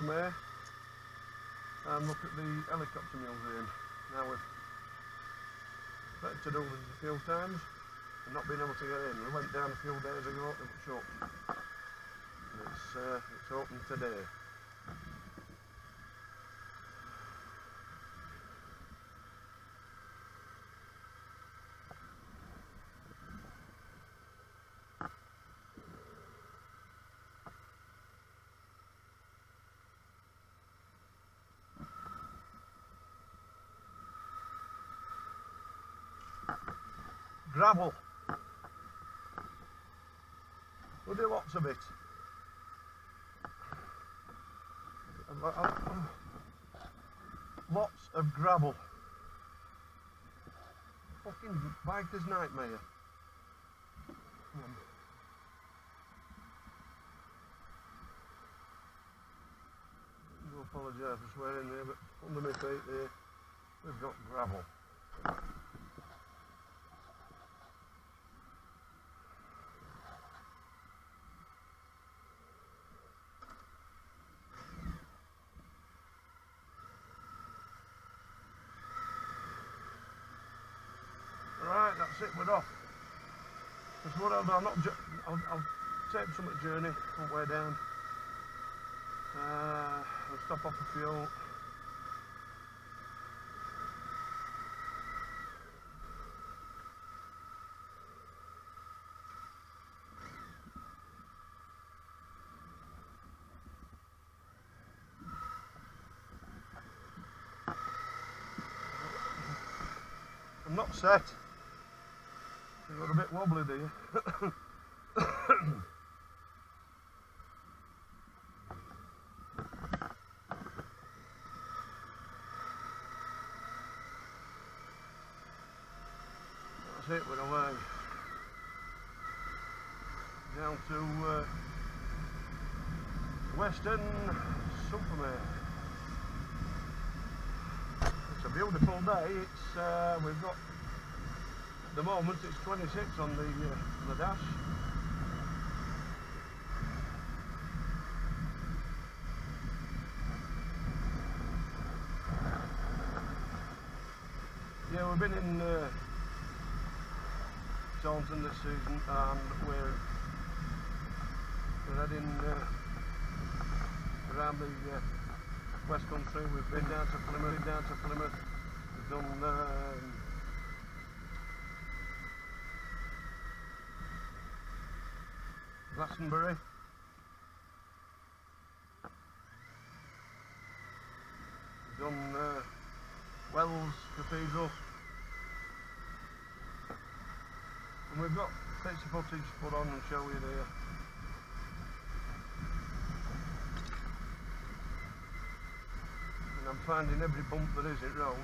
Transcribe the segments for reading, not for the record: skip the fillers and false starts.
Mare, and look at the helicopter museum. Now we've tried to do this a few times and not been able to get in. We went down a few days ago, it was shut. And it's open today. Gravel. We'll do lots of it. Lots of gravel. Fucking biker's nightmare. I do apologise for swearing there, but under my feet there, we've got gravel. Right, that's it, we're off. That's what I'll do. I'll take some at journey, all the way down. I'll stop off for fuel. I'm not set. You got a bit wobbly there. That's it, we're away. Down to Weston Supermare. It's a beautiful day. It's we've got at the moment it's 26 on the dash. Yeah, we've been in Taunton this season, and we're heading around the West Country. We've been down to Plymouth. We've done Glastonbury. We've done Wells Cathedral. And we've got bits of footage to put on and show you there. And I'm finding every bump there is in road.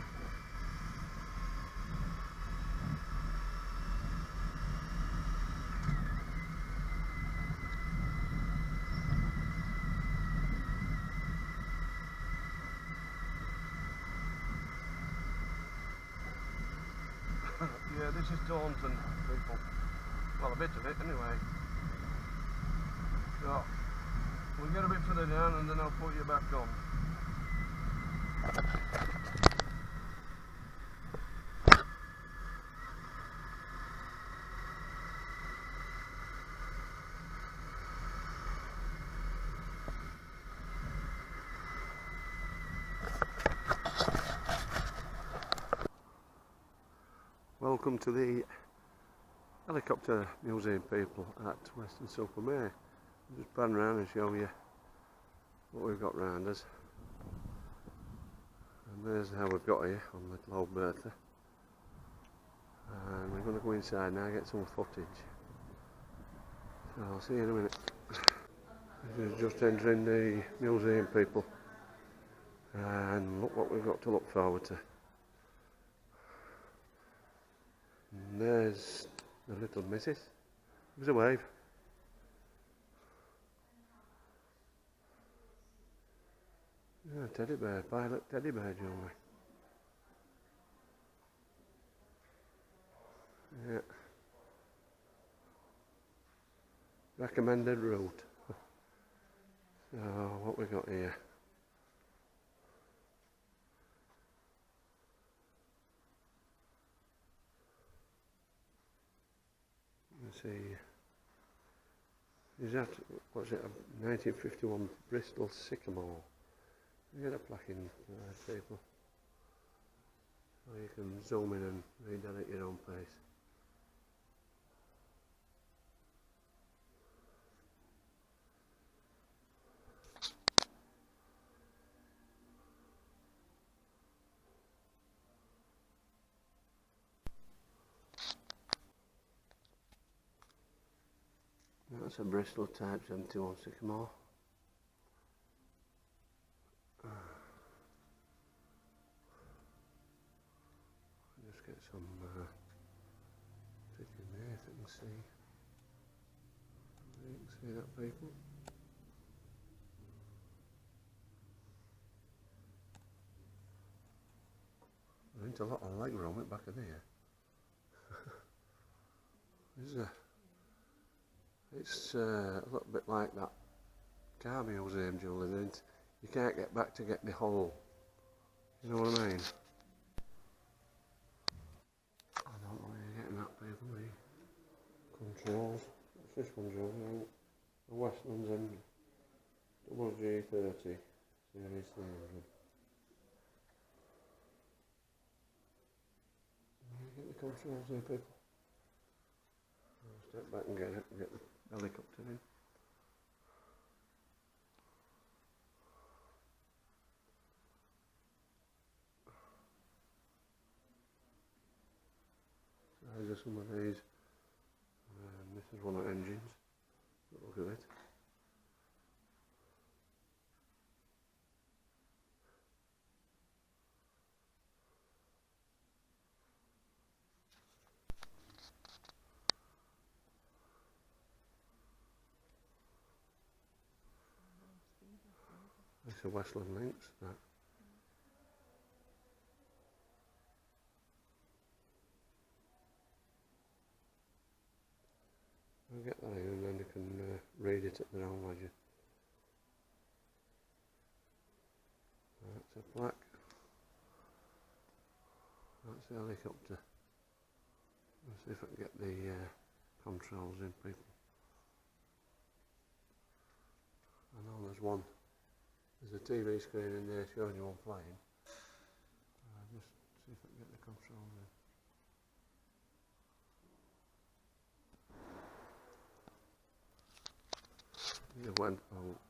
Yeah, this is Taunton, people. Well, a bit of it anyway. So, we'll get a bit further down and then I'll put you back on. Welcome to the helicopter museum, people, at Weston Supermare. I'll just pan around and show you what we've got round us. And there's how we've got here on little old Bertha. And we're going to go inside now and get some footage. So I'll see you in a minute. This is just entering the museum, people. And look what we've got to look forward to. And there's the little missus. Give us a wave. Yeah, teddy bear, violet teddy bear jewellery. Yeah. Recommended route. So what we got here? see. Is that, what's it, a 1951 Bristol Sycamore? You get a plaque in there, people. Or you can zoom in and read that at your own pace. That's a Bristol Type 71 Sycamore. Just get some picking there if you can see. You can see that, people. There's a lot of leg room at back of there. It's a little bit like that car museum, Julian, and you can't get back to get the whole, you know what I mean? I don't know where you're getting that, people, the controls. What's this one, Julian? The Weston's in WG30 Series 300. Get the controls here, people. I'll step back and get it and get the helicopter in. So these are some of these. This is one of the engines. Look at it. It's a Westland Lynx, that. I'll get that in and then you can read it at their own leisure. That's a plaque. That's the helicopter. Let's see if I can get the controls in, people. I know there's one. There's a TV screen in there showing you one flying. Just see if I can get the controls in.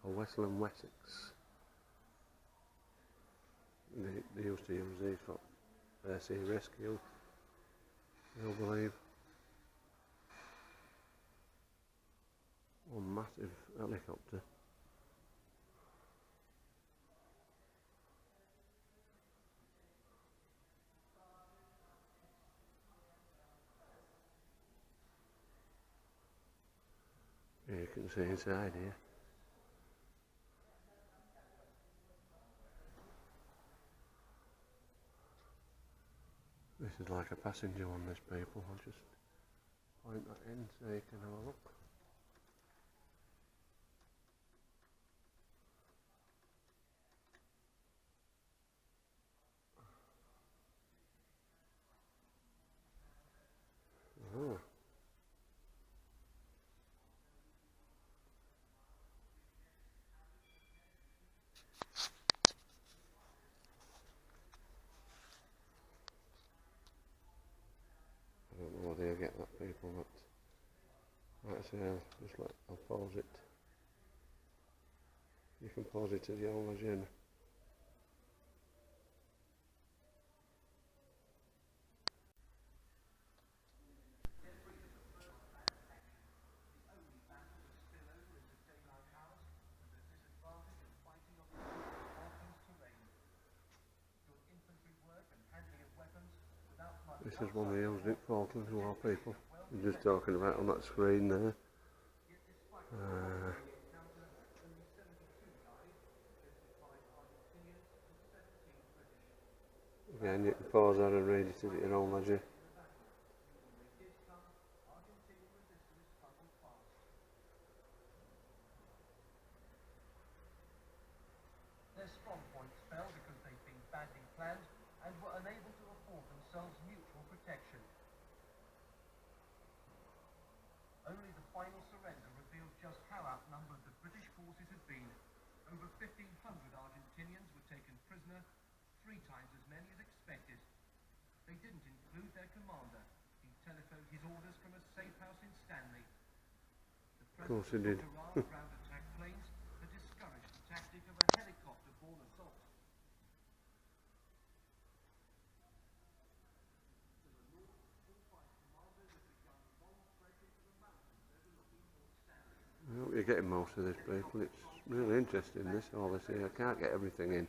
A Westland Wessex. They used to use these for sea rescue, I believe. One massive helicopter. Yeah, you can see inside here. This is like a passenger one, this, people. I'll just point that in so you can have a look. Oh. I don't know whether you get that, people, but like I say, I'll pause it. You can pause it as your own leisure. This is one they used at Falklands War, people. I'm just talking about on that screen there. Again, you can pause that and read it at your own leisure. Their strong points fell because they'd been badly planned and were unable to afford themselves mutual protection. final surrender revealed just how outnumbered the British forces had been. Over 1,500 Argentinians were taken prisoner, 3 times as many as expected. They didn't include their commander. He telephoned his orders from a safe house in Stanley. The Of course he did. ground attack planes had discouraged the tactic of a helicopter-borne assault. I hope you're getting most of this, people. It's really interesting, this, all this here. I can't get everything in.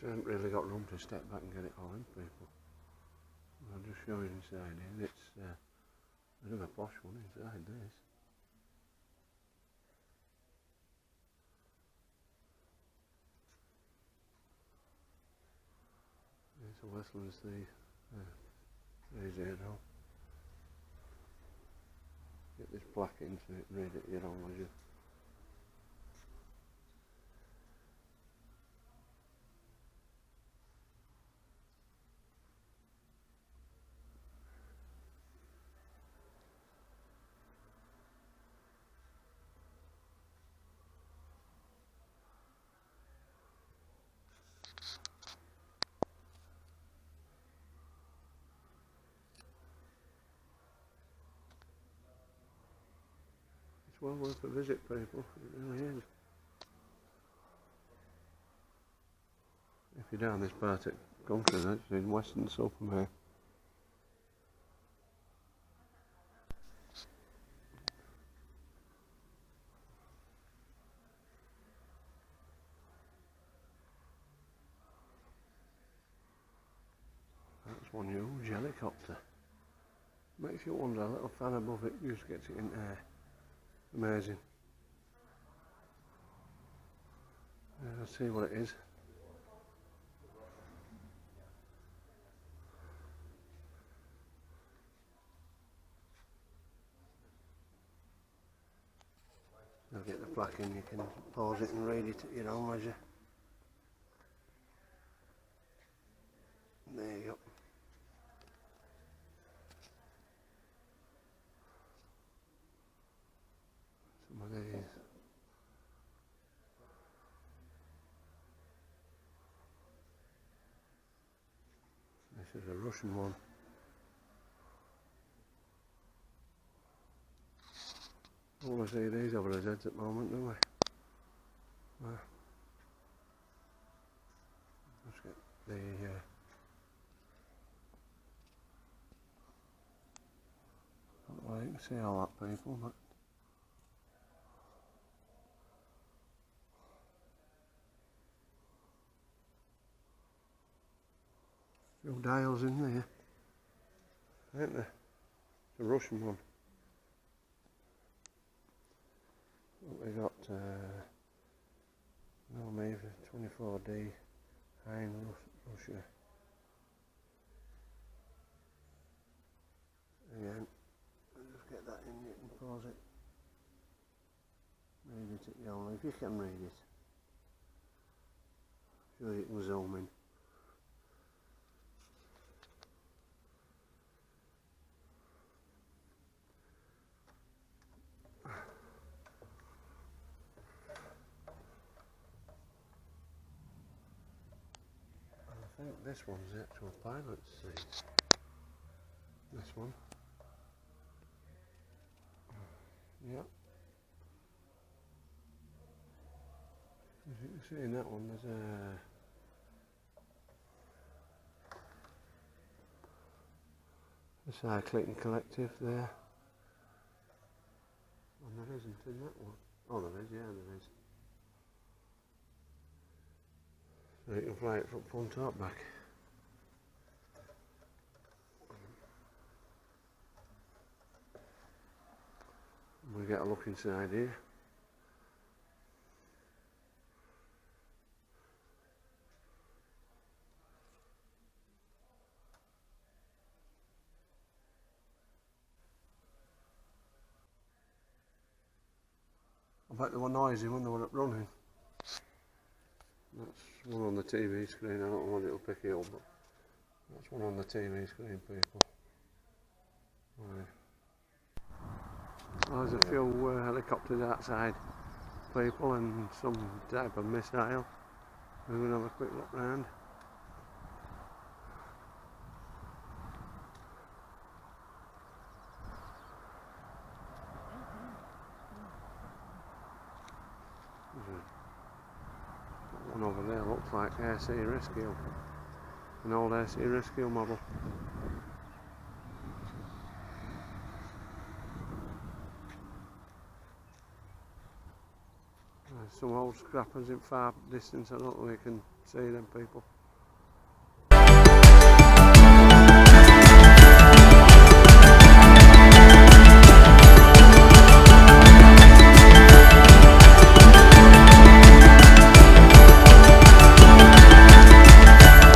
I haven't really got room to step back and get it all in, people. I'll just show you inside here. It's a bit of a posh one inside this. It's a Westland's 30. Get this plaque in so you can read it at your own leisure. It's well worth a visit, people. It really is. If you're down this part of the country, that's in Weston, so from here. That's one huge helicopter. Makes you wonder, a little fan above it just gets it in air. Amazing. Let's see what it is. I'll get the plaque in, you can pause it and read it at your own leisure. There you go. Some of these. This is a Russian one. All I see these over his heads at the moment, don't we? Let's get the well, you can see all that, people, but few dials in there, ain't there? It's a Russian one. We got no maybe 24D Hein Russia. Again, I'll just get that in, you can pause it. Read it at your own, if you can read it. Sure you can zoom in. I think this one's the actual pilot's seat. This one. Yep. As you can see in that one, there's a cycling collective there. And there isn't in that one. Oh, there is, yeah, there is. So you can fly it from front or back. We'll get a look inside here. bet they were noisy when they were up running. That's one on the TV screen. I don't know when it'll pick it up, but that's one on the TV screen, people. Right. There's a few helicopters outside, people, and some type of missile. We're going to have a quick look round. One over there looks like Air Sea Rescue, an old Air Sea Rescue model. There's some old scrappers in far distance. I don't know if you can see them, people.